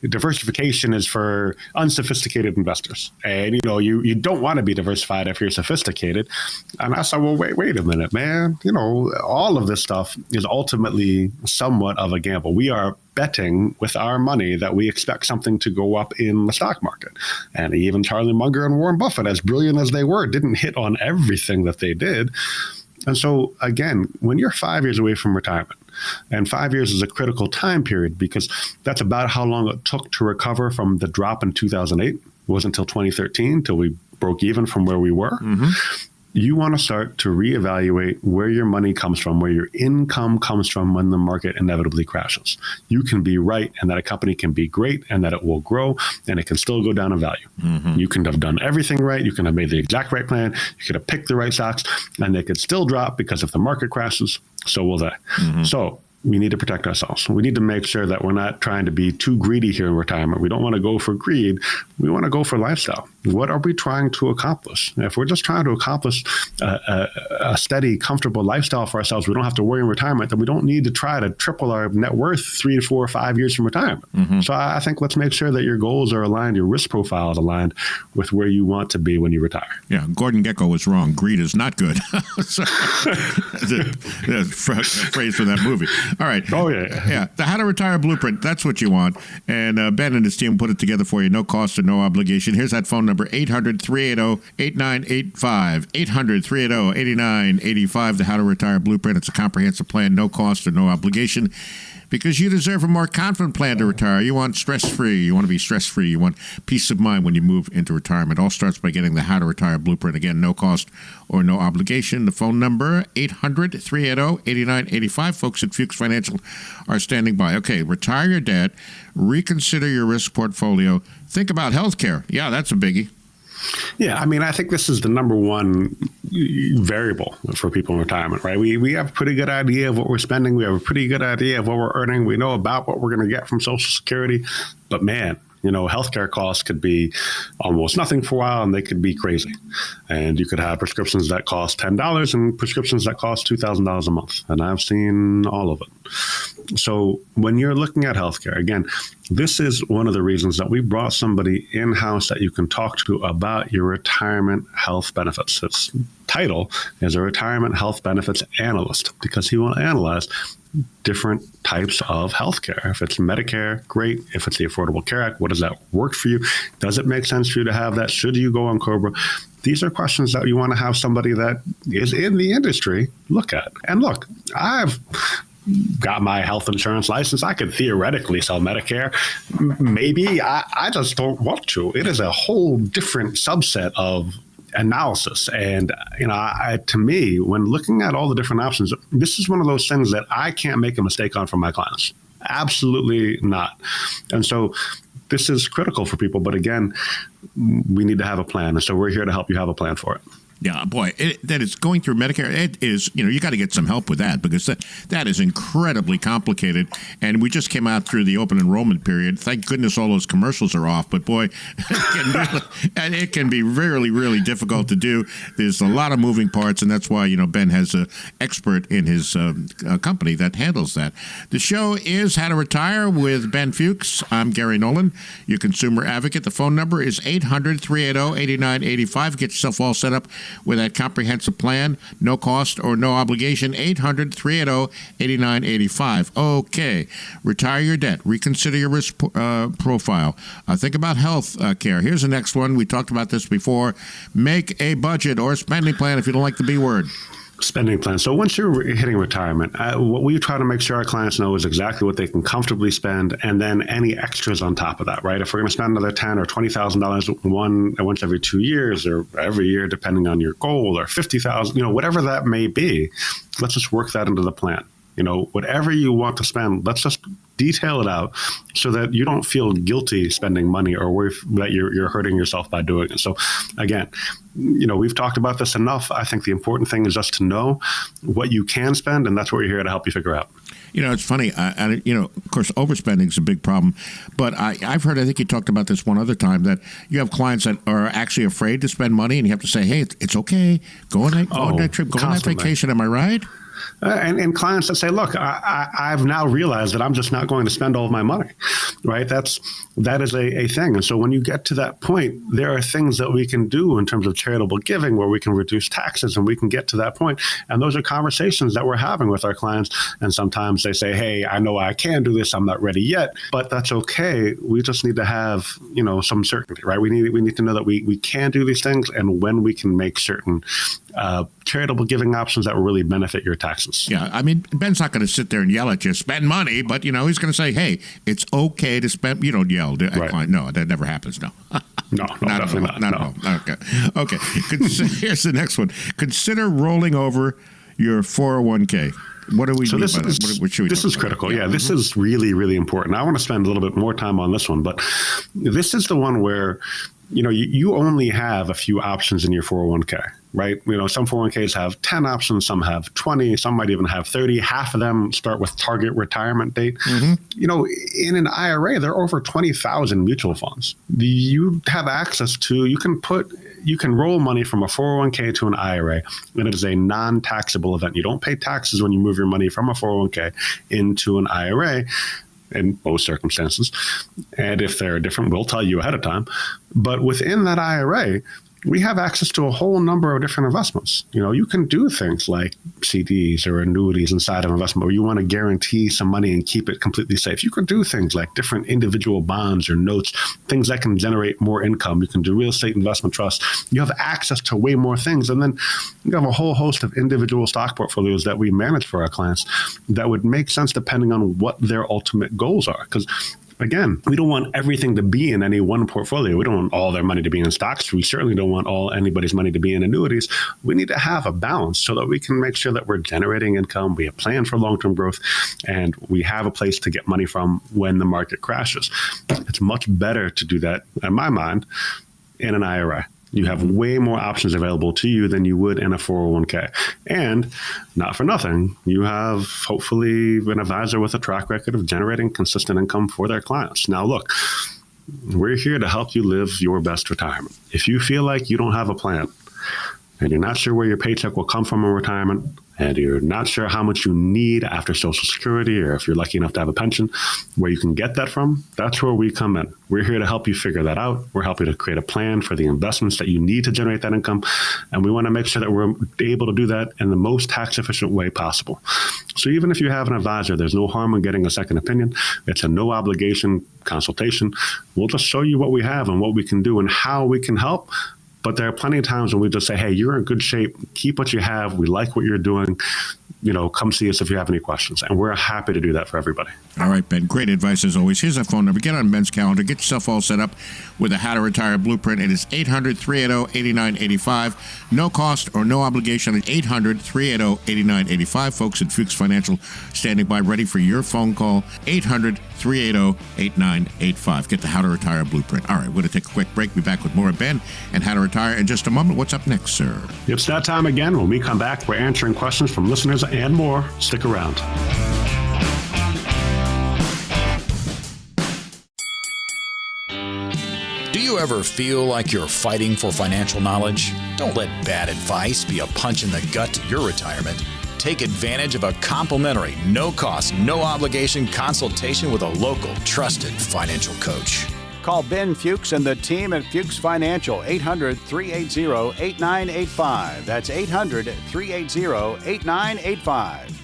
diversification is for unsophisticated investors. And, you don't want to be diversified if you're sophisticated. And I said, well, wait a minute, man. All of this stuff is ultimately somewhat of a gamble. We are betting with our money that we expect something to go up in the stock market. And even Charlie Munger and Warren Buffett, as brilliant as they were, didn't hit on everything that they did. And so, again, when you're 5 years away from retirement, and 5 years is a critical time period because that's about how long it took to recover from the drop in 2008. It wasn't until 2013 till we broke even from where we were. Mm-hmm. You want to start to reevaluate where your money comes from, where your income comes from when the market inevitably crashes. You can be right and that a company can be great and that it will grow and it can still go down in value. Mm-hmm. You can have done everything right. You can have made the exact right plan. You could have picked the right stocks and they could still drop because if the market crashes, so will they. Mm-hmm. So we need to protect ourselves. We need to make sure that we're not trying to be too greedy here in retirement. We don't want to go for greed. We want to go for lifestyle. What are we trying to accomplish? If we're just trying to accomplish a steady, comfortable lifestyle for ourselves, we don't have to worry in retirement, then we don't need to try to triple our net worth 3 to 4 or 5 years from retirement. Mm-hmm. So I think let's make sure that your goals are aligned, your risk profile is aligned with where you want to be when you retire. Yeah, Gordon Gekko was wrong. Greed is not good. So, the phrase from that movie. All right. Oh, yeah. Yeah. The How to Retire Blueprint, that's what you want. And Ben and his team put it together for you. No cost or no obligation. Here's that phone number, 800-380-8985. 800-380-8985. The How to Retire Blueprint. It's a comprehensive plan, no cost or no obligation. Because you deserve a more confident plan to retire. You want stress-free. You want to be stress-free. You want peace of mind when you move into retirement. It all starts by getting the How to Retire Blueprint. Again, no cost or no obligation. The phone number, 800-380-8985. Folks at Fuchs Financial are standing by. Okay, retire your debt. Reconsider your risk portfolio. Think about health care. Yeah, that's a biggie. Yeah, I think this is the number one variable for people in retirement, right? We have a pretty good idea of what we're spending. We have a pretty good idea of what we're earning. We know about what we're going to get from Social Security. But man, healthcare costs could be almost nothing for a while, and they could be crazy. And you could have prescriptions that cost $10 and prescriptions that cost $2,000 a month. And I've seen all of it. So when you're looking at healthcare, again, this is one of the reasons that we brought somebody in-house that you can talk to about your retirement health benefits. Its title is a retirement health benefits analyst because he will analyze different types of healthcare. If it's Medicare, great. If it's the Affordable Care Act, what does that work for you? Does it make sense for you to have that? Should you go on COBRA? These are questions that you want to have somebody that is in the industry look at. And look, I've got my health insurance license. I could theoretically sell Medicare. Maybe I just don't want to. It is a whole different subset of analysis. And, to me, when looking at all the different options, this is one of those things that I can't make a mistake on for my clients. Absolutely not. And so this is critical for people. But again, we need to have a plan. And so we're here to help you have a plan for it. Yeah, boy, that is going through Medicare. It is, you got to get some help with that because that is incredibly complicated. And we just came out through the open enrollment period. Thank goodness all those commercials are off. But boy, it can be really, really difficult to do. There's a lot of moving parts, and that's why Ben has an expert in his company that handles that. The show is How to Retire with Ben Fuchs. I'm Gary Nolan, your consumer advocate. The phone number is 800-380-8985. Get yourself all set up with that comprehensive plan, no cost or no obligation, 800-380-8985. Okay, retire your debt, reconsider your risk profile, think about health care. Here's the next one. We talked about this before. Make a budget or a spending plan if you don't like the B word. Spending plan. So once you're hitting retirement, what we try to make sure our clients know is exactly what they can comfortably spend, and then any extras on top of that, right? If we're going to spend another $10,000 or $20,000 once every 2 years or every year, depending on your goal, or $50,000, whatever that may be, let's just work that into the plan. Whatever you want to spend, let's just detail it out so that you don't feel guilty spending money or worry that you're hurting yourself by doing it. So again, we've talked about this enough. I think the important thing is just to know what you can spend, and that's what we're here to help you figure out. It's funny. Of course, overspending is a big problem. But I've heard, I think you talked about this one other time, that you have clients that are actually afraid to spend money, and you have to say, hey, it's okay. Go on that trip. Go on that vacation. Am I right? And clients that say, look, I've now realized that I'm just not going to spend all of my money, right? That is a thing. And so when you get to that point, there are things that we can do in terms of charitable giving where we can reduce taxes, and we can get to that point. And those are conversations that we're having with our clients. And sometimes they say, hey, I know I can do this. I'm not ready yet, but that's okay. We just need to have, some certainty, right? We need to know that we can do these things, and when we can make certain charitable giving options that will really benefit your taxes. Yeah, I mean, Ben's not going to sit there and yell at you, spend money, but, he's going to say, hey, it's okay to spend. You don't yell. Right. No, that never happens, no. No, definitely not. Not at all. Okay. Here's the next one. Consider rolling over your 401k. What do we mean by that? This is critical. Yeah, this is really, really important. I want to spend a little bit more time on this one, but this is the one where you only have a few options in your 401k, right? Some 401ks have 10 options, some have 20, some might even have 30. Half of them start with target retirement date. Mm-hmm. In an IRA, there are over 20,000 mutual funds. You have access to, you can roll money from a 401k to an IRA, and it is a non-taxable event. You don't pay taxes when you move your money from a 401k into an IRA in most circumstances. And if they're different, we'll tell you ahead of time. But within that IRA, we have access to a whole number of different investments. You can do things like CDs or annuities inside of investment where you want to guarantee some money and keep it completely safe. You can do things like different individual bonds or notes, things that can generate more income. You can do real estate investment trusts. You have access to way more things. And then you have a whole host of individual stock portfolios that we manage for our clients that would make sense depending on what their ultimate goals are. Because again, we don't want everything to be in any one portfolio. We don't want all their money to be in stocks. We certainly don't want anybody's money to be in annuities. We need to have a balance so that we can make sure that we're generating income, we have planned for long-term growth, and we have a place to get money from when the market crashes. It's much better to do that, in my mind, in an IRA. You have way more options available to you than you would in a 401k. And not for nothing, you have hopefully an advisor with a track record of generating consistent income for their clients. Now, look, we're here to help you live your best retirement. If you feel like you don't have a plan and you're not sure where your paycheck will come from in retirement, and you're not sure how much you need after Social Security, or if you're lucky enough to have a pension, where you can get that from, that's where we come in. We're here to help you figure that out. We're helping to create a plan for the investments that you need to generate that income. And we want to make sure that we're able to do that in the most tax efficient way possible. So even if you have an advisor, there's no harm in getting a second opinion. It's a no obligation consultation. We'll just show you what we have and what we can do and how we can help. But there are plenty of times when we just say, hey, you're in good shape. Keep what you have. We like what you're doing. come see us if you have any questions. And we're happy to do that for everybody. All right, Ben. Great advice as always. Here's our phone number. Get on Ben's calendar. Get yourself all set up with a How to Retire blueprint. It is 800-380-8985. No cost or no obligation. 800-380-8985. Folks at Fuchs Financial standing by ready for your phone call. 800-380-8985. Get the How to Retire blueprint. All right, we're going to take a quick break. Be back with more of Ben and How to Retire in just a moment. What's up next, sir? It's that time again. When we come back, we're answering questions from listeners and more. Stick around. Do you ever feel like you're fighting for financial knowledge? Don't let bad advice be a punch in the gut to your retirement. Take advantage of a complimentary, no-cost, no-obligation consultation with a local, trusted financial coach. Call Ben Fuchs and the team at Fuchs Financial, 800-380-8985. That's 800-380-8985.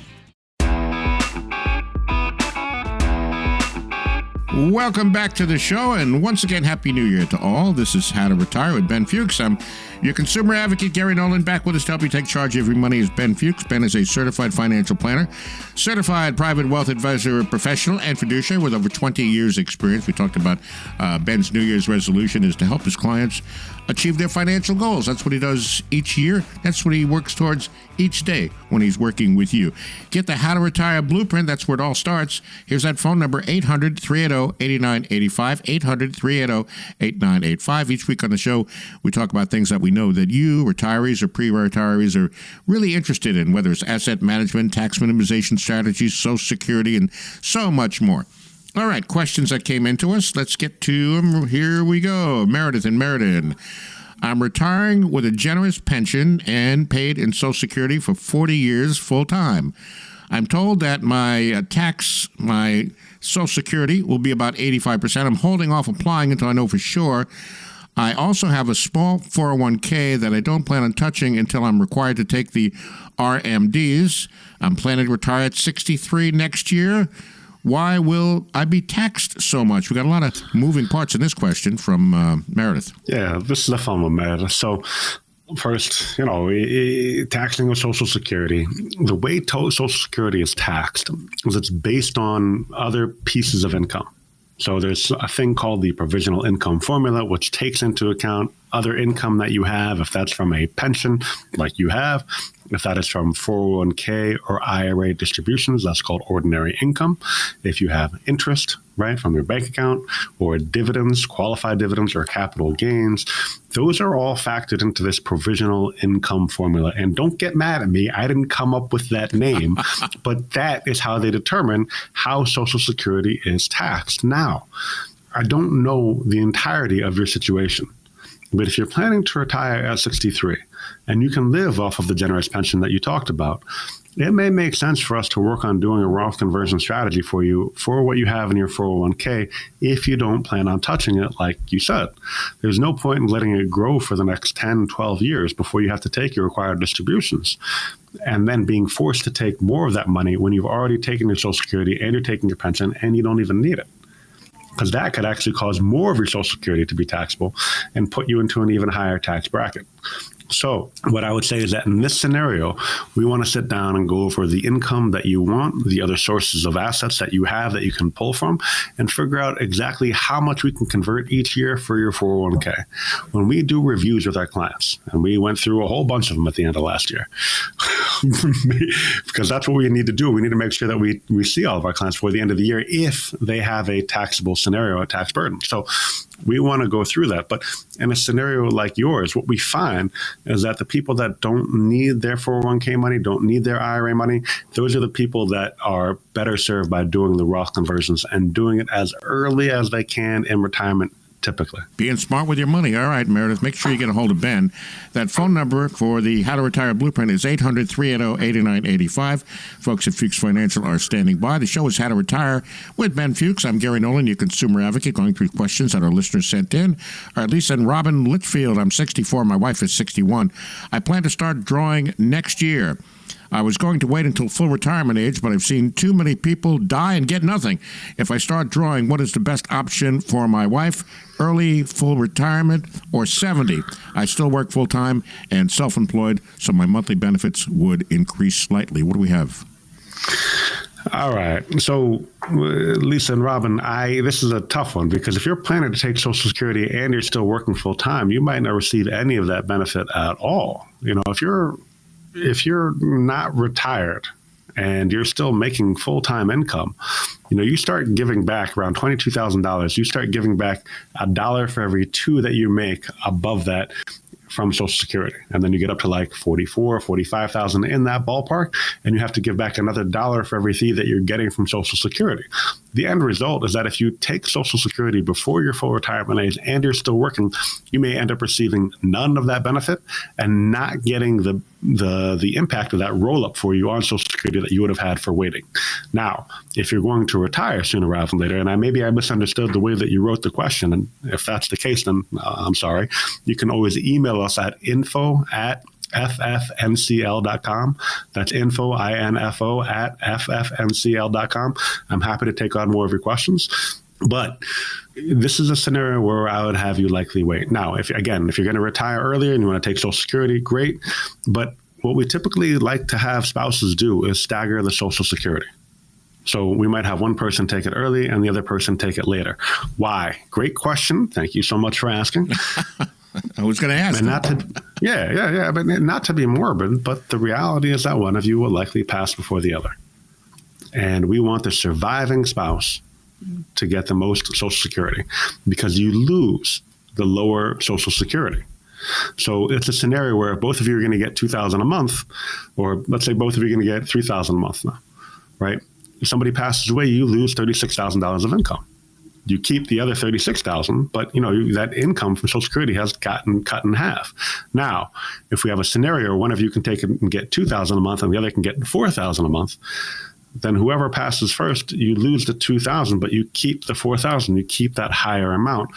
Welcome back to the show, and once again, Happy New Year to all. This is How to Retire with Ben Fuchs. I'm your consumer advocate, Gary Nolan, back with us to help you take charge of your money is Ben Fuchs. Ben is a certified financial planner, certified private wealth advisor, professional, and fiduciary with over 20 years experience. We talked about Ben's New Year's resolution is to help his clients achieve their financial goals. That's what he does each year. That's what he works towards each day when he's working with you. Get the How to Retire blueprint. That's where it all starts. Here's that phone number, 800-380-8985, 800-380-8985. Each week on the show, we talk about things that we know that you, retirees or pre-retirees, are really interested in, whether it's asset management, tax minimization strategies, Social Security, and so much more. All right, questions that came into us. Let's get to them. Here we go. Meredith in Meriden. I'm retiring with a generous pension and paid in Social Security for 40 years full time. I'm told that my Social Security will be about 85%. I'm holding off applying until I know for sure. I also have a small 401k that I don't plan on touching until I'm required to take the RMDs. I'm planning to retire at 63 next year. Why will I be taxed so much? We got a lot of moving parts in this question from Meredith. Yeah, this is a fun one, Meredith. So first, taxing of Social Security. The way Social Security is taxed is it's based on other pieces of income. So there's a thing called the provisional income formula, which takes into account other income that you have, if that's from a pension like you have, if that is from 401k or IRA distributions, that's called ordinary income. If you have interest, right, from your bank account, or dividends, qualified dividends, or capital gains, those are all factored into this provisional income formula. And don't get mad at me, I didn't come up with that name, but that is how they determine how Social Security is taxed. Now, I don't know the entirety of your situation, but if you're planning to retire at 63 and you can live off of the generous pension that you talked about, it may make sense for us to work on doing a Roth conversion strategy for you for what you have in your 401k if you don't plan on touching it, like you said. There's no point in letting it grow for the next 10, 12 years before you have to take your required distributions and then being forced to take more of that money when you've already taken your Social Security and you're taking your pension and you don't even need it. Because that could actually cause more of your Social Security to be taxable and put you into an even higher tax bracket. So what I would say is that in this scenario, we want to sit down and go over the income that you want, the other sources of assets that you have that you can pull from, and figure out exactly how much we can convert each year for your 401k. When we do reviews with our clients, and we went through a whole bunch of them at the end of last year, because that's what we need to do. We need to make sure that we see all of our clients before the end of the year if they have a taxable scenario, a tax burden. So we want to go through that. But in a scenario like yours, what we find is that the people that don't need their 401k money, don't need their IRA money, those are the people that are better served by doing the Roth conversions and doing it as early as they can in retirement. Typically. Being smart with your money. All right, Meredith, make sure you get a hold of Ben. That phone number for the How to Retire Blueprint is 800-380-8985. Folks at Fuchs Financial are standing by. The show is How to Retire with Ben Fuchs. I'm Gary Nolan, your consumer advocate, going through questions that our listeners sent in. All right, Lisa and Robin Litchfield. I'm 64. My wife is 61. I plan to start drawing next year. I was going to wait until full retirement age, but I've seen too many people die and get nothing. If I start drawing, what is the best option for my wife? Early full retirement or 70? I still work full-time and self-employed, so my monthly benefits would increase slightly. What do we have? All right. So, Lisa and Robin, this is a tough one because if you're planning to take Social Security and you're still working full-time, you might not receive any of that benefit at all. If you're not retired and you're still making full-time income, you start giving back around $22,000. You start giving back $1 for every $2 that you make above that from Social Security. And then you get up to like 44, 45,000 in that ballpark, and you have to give back another $1 for every fee that you're getting from Social Security. The end result is that if you take Social Security before your full retirement age and you're still working, you may end up receiving none of that benefit and not getting the impact of that roll-up for you on Social Security that you would have had for waiting. Now, if you're going to retire sooner rather than later, and maybe I misunderstood the way that you wrote the question, and if that's the case, then I'm sorry. You can always email us at info@ffncl.com. That's info, INFO, at ffncl.com. I'm happy to take on more of your questions. But this is a scenario where I would have you likely wait. Now, if you're going to retire earlier and you want to take Social Security, great. But what we typically like to have spouses do is stagger the Social Security. So we might have one person take it early and the other person take it later. Why? Great question. Thank you so much for asking. I was going to ask. And but not to be morbid, but the reality is that one of you will likely pass before the other. And we want the surviving spouse to get the most Social Security because you lose the lower Social Security. So it's a scenario where both of you are going to get $2,000 a month, or let's say both of you are going to get $3,000 a month now, right? If somebody passes away, you lose $36,000 of income. You keep the other $36,000, but that income from Social Security has gotten cut in half. Now, if we have a scenario where one of you can take it and get $2,000 a month and the other can get $4,000 a month, then whoever passes first, you lose the $2,000, but you keep the $4,000. You keep that higher amount.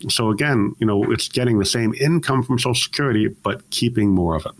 So again, it's getting the same income from Social Security, but keeping more of it.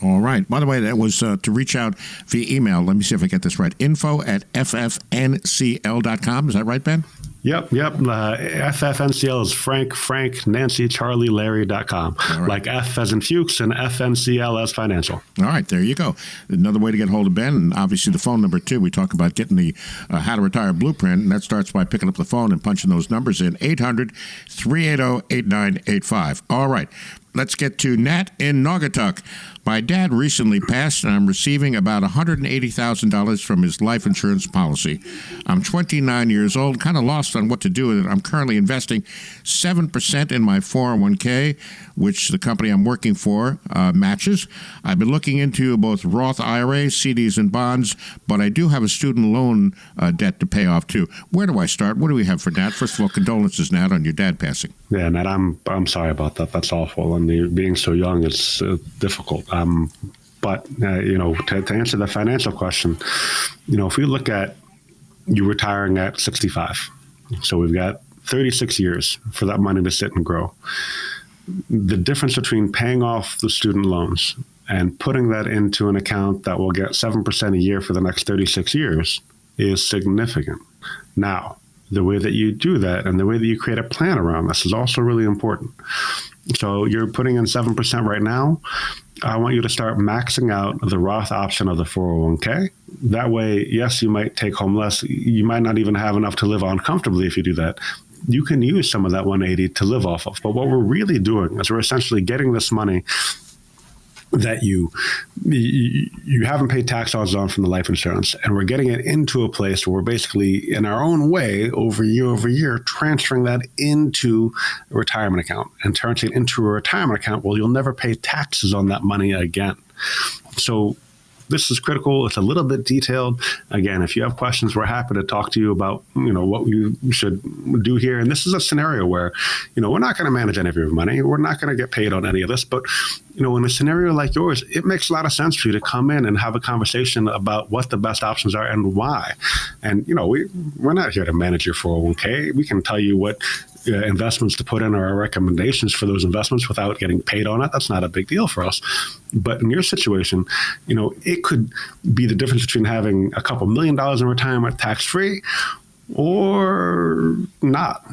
All right. By the way, that was to reach out via email. Let me see if I get this right. info@ffncl.com. Is that right, Ben? Yep. FFNCL is Frank, Nancy, Charlie, Larry.com. Right. Like F as in Fuchs and FNCL as Financial. All right, there you go. Another way to get hold of Ben, and obviously the phone number, too. We talk about getting the How to Retire Blueprint, and that starts by picking up the phone and punching those numbers in, 800-380-8985. All right. Let's get to Nat in Naugatuck. My dad recently passed, and I'm receiving about $180,000 from his life insurance policy. I'm 29 years old, kind of lost on what to do with it. I'm currently investing 7% in my 401k, which the company I'm working for matches. I've been looking into both Roth IRAs, CDs, and bonds, but I do have a student loan debt to pay off, too. Where do I start? What do we have for Nat? First of all, condolences, Nat, on your dad passing. Yeah, Nat, I'm sorry about that. That's awful. And being so young, it's difficult. But to answer the financial question, if we look at you retiring at 65, so we've got 36 years for that money to sit and grow. The difference between paying off the student loans and putting that into an account that will get 7% a year for the next 36 years is significant. Now, the way that you do that and the way that you create a plan around this is also really important. So you're putting in 7% right now. I want you to start maxing out the Roth option of the 401k. That way, yes, you might take home less. You might not even have enough to live on comfortably if you do that. You can use some of that 180 to live off of. But what we're really doing is we're essentially getting this money that you haven't paid tax odds on from the life insurance, and we're getting it into a place where we're basically, in our own way, over year, transferring that into a retirement account and turning it into a retirement account. Well, you'll never pay taxes on that money again. So this is critical. It's a little bit detailed. Again, if you have questions, we're happy to talk to you about, what you should do here. And this is a scenario where, we're not going to manage any of your money. We're not going to get paid on any of this. But, in a scenario like yours, it makes a lot of sense for you to come in and have a conversation about what the best options are and why. And, we're not here to manage your 401k. We can tell you what investments to put in or our recommendations for those investments without getting paid on it, that's not a big deal for us. But in your situation, it could be the difference between having a couple $1 million in retirement tax-free or not,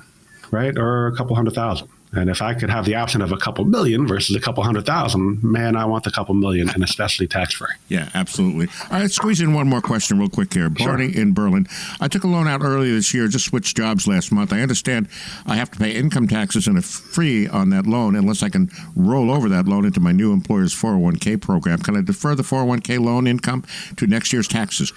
right? Or a couple $100,000. And if I could have the option of a couple million versus a couple $100,000, man, I want the couple million, and especially tax-free. Yeah, absolutely. All right, squeeze in one more question real quick here. Barney in Berlin. I took a loan out earlier this year, just switched jobs last month. I understand I have to pay income taxes and a fee on that loan unless I can roll over that loan into my new employer's 401k program. Can I defer the 401k loan income to next year's taxes?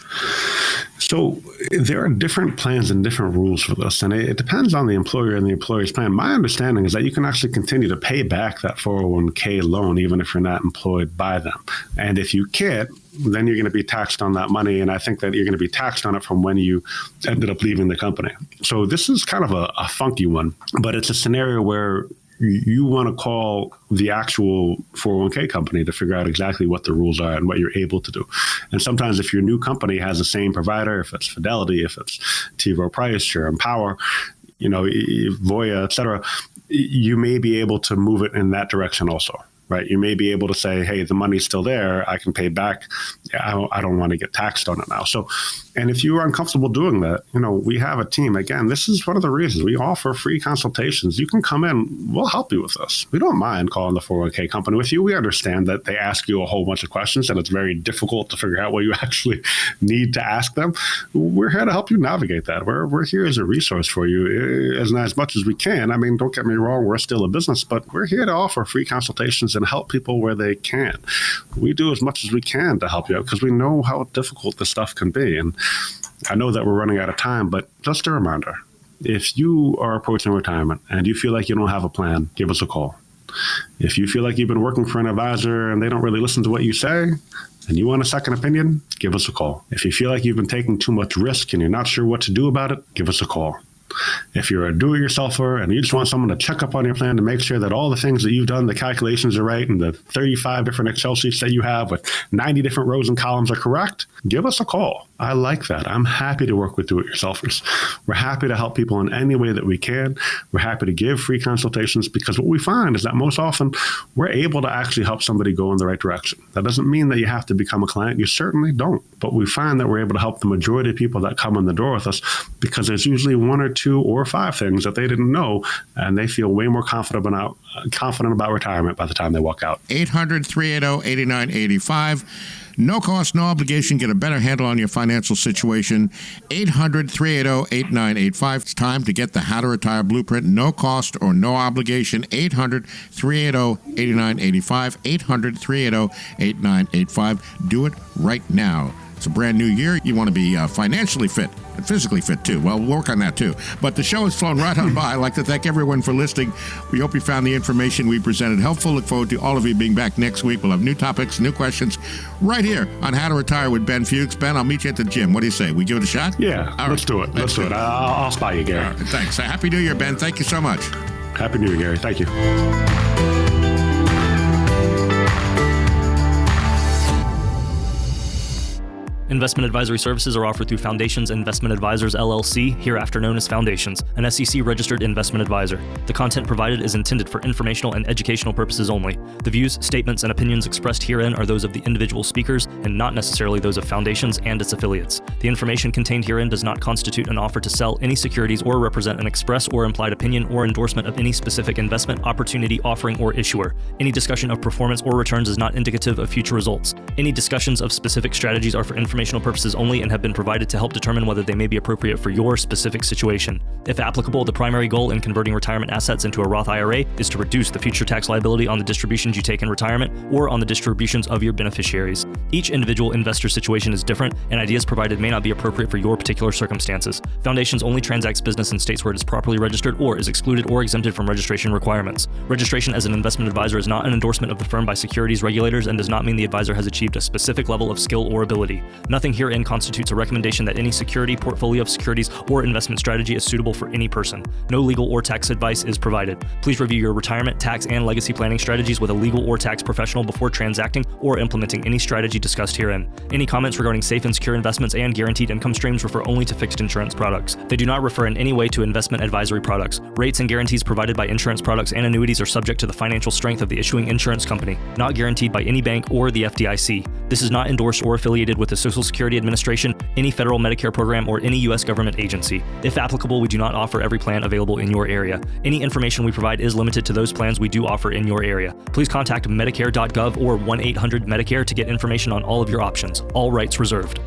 So there are different plans and different rules for this, and it depends on the employer and the employer's plan. My understanding is that you can actually continue to pay back that 401k loan even if you're not employed by them. And if you can't, then you're going to be taxed on that money, and I think that you're going to be taxed on it from when you ended up leaving the company. So this is kind of a funky one, but it's a scenario where you want to call the actual 401k company to figure out exactly what the rules are and what you're able to do. And sometimes if your new company has the same provider, if it's Fidelity, if it's T. Rowe Price or Empower, Voya, et cetera, you may be able to move it in that direction also. Right, you may be able to say, hey, the money's still there. I can pay back. I don't want to get taxed on it now. So, and if you are uncomfortable doing that, we have a team. Again, this is one of the reasons we offer free consultations. You can come in. We'll help you with this. We don't mind calling the 401k company with you. We understand that they ask you a whole bunch of questions and it's very difficult to figure out what you actually need to ask them. We're here to help you navigate that. We're here as a resource for you as much as we can. I mean, don't get me wrong. We're still a business, but we're here to offer free consultations and help people where they can. We do as much as we can to help you out because we know how difficult this stuff can be. And I know that we're running out of time, but just a reminder, if you are approaching retirement and you feel like you don't have a plan, give us a call. If you feel like you've been working for an advisor and they don't really listen to what you say and you want a second opinion, give us a call. If you feel like you've been taking too much risk and you're not sure what to do about it, give us a call. If you're a do-it-yourselfer and you just want someone to check up on your plan to make sure that all the things that you've done, the calculations are right, and the 35 different Excel sheets that you have with 90 different rows and columns are correct, give us a call. I like that. I'm happy to work with do-it-yourselfers. We're happy to help people in any way that we can. We're happy to give free consultations because what we find is that most often we're able to actually help somebody go in the right direction. That doesn't mean that you have to become a client. You certainly don't. But we find that we're able to help the majority of people that come in the door with us because there's usually 1 or 2 or 5 things that they didn't know, and they feel way more confident about retirement by the time they walk out. 800-380-8985. No cost, no obligation. Get a better handle on your financial situation. 800-380-8985. It's time to get the How to Retire Blueprint. No cost or no obligation. 800-380-8985. 800-380-8985. Do it right now. It's a brand new year. You want to be financially fit and physically fit, too. Well, we'll work on that, too. But the show has flown right on by. I'd like to thank everyone for listening. We hope you found the information we presented helpful. Look forward to all of you being back next week. We'll have new topics, new questions right here on How to Retire with Ben Fuchs. Ben, I'll meet you at the gym. What do you say? We give it a shot? Yeah, let's do it. Let's do it. I'll spot you, Gary. Right, thanks. Happy New Year, Ben. Thank you so much. Happy New Year, Gary. Thank you. Investment advisory services are offered through Foundations Investment Advisors, LLC, hereafter known as Foundations, an SEC-registered investment advisor. The content provided is intended for informational and educational purposes only. The views, statements, and opinions expressed herein are those of the individual speakers and not necessarily those of Foundations and its affiliates. The information contained herein does not constitute an offer to sell any securities or represent an express or implied opinion or endorsement of any specific investment, opportunity, offering, or issuer. Any discussion of performance or returns is not indicative of future results. Any discussions of specific strategies are for informational purposes only and have been provided to help determine whether they may be appropriate for your specific situation. If applicable, the primary goal in converting retirement assets into a Roth IRA is to reduce the future tax liability on the distributions you take in retirement or on the distributions of your beneficiaries. Each individual investor situation is different, and ideas provided may not be appropriate for your particular circumstances. Foundations only transacts business in states where it is properly registered or is excluded or exempted from registration requirements. Registration as an investment advisor is not an endorsement of the firm by securities regulators and does not mean the advisor has achieved a specific level of skill or ability. Nothing herein constitutes a recommendation that any security, portfolio of securities, or investment strategy is suitable for any person. No legal or tax advice is provided. Please review your retirement, tax, and legacy planning strategies with a legal or tax professional before transacting or implementing any strategy discussed herein. Any comments regarding safe and secure investments and guaranteed income streams refer only to fixed insurance products. They do not refer in any way to investment advisory products. Rates and guarantees provided by insurance products and annuities are subject to the financial strength of the issuing insurance company, not guaranteed by any bank or the FDIC. This is not endorsed or affiliated with the Social Security Administration, any federal Medicare program, or any U.S. government agency. If applicable, we do not offer every plan available in your area. Any information we provide is limited to those plans we do offer in your area. Please contact Medicare.gov or 1-800-MEDICARE to get information on all of your options. All rights reserved.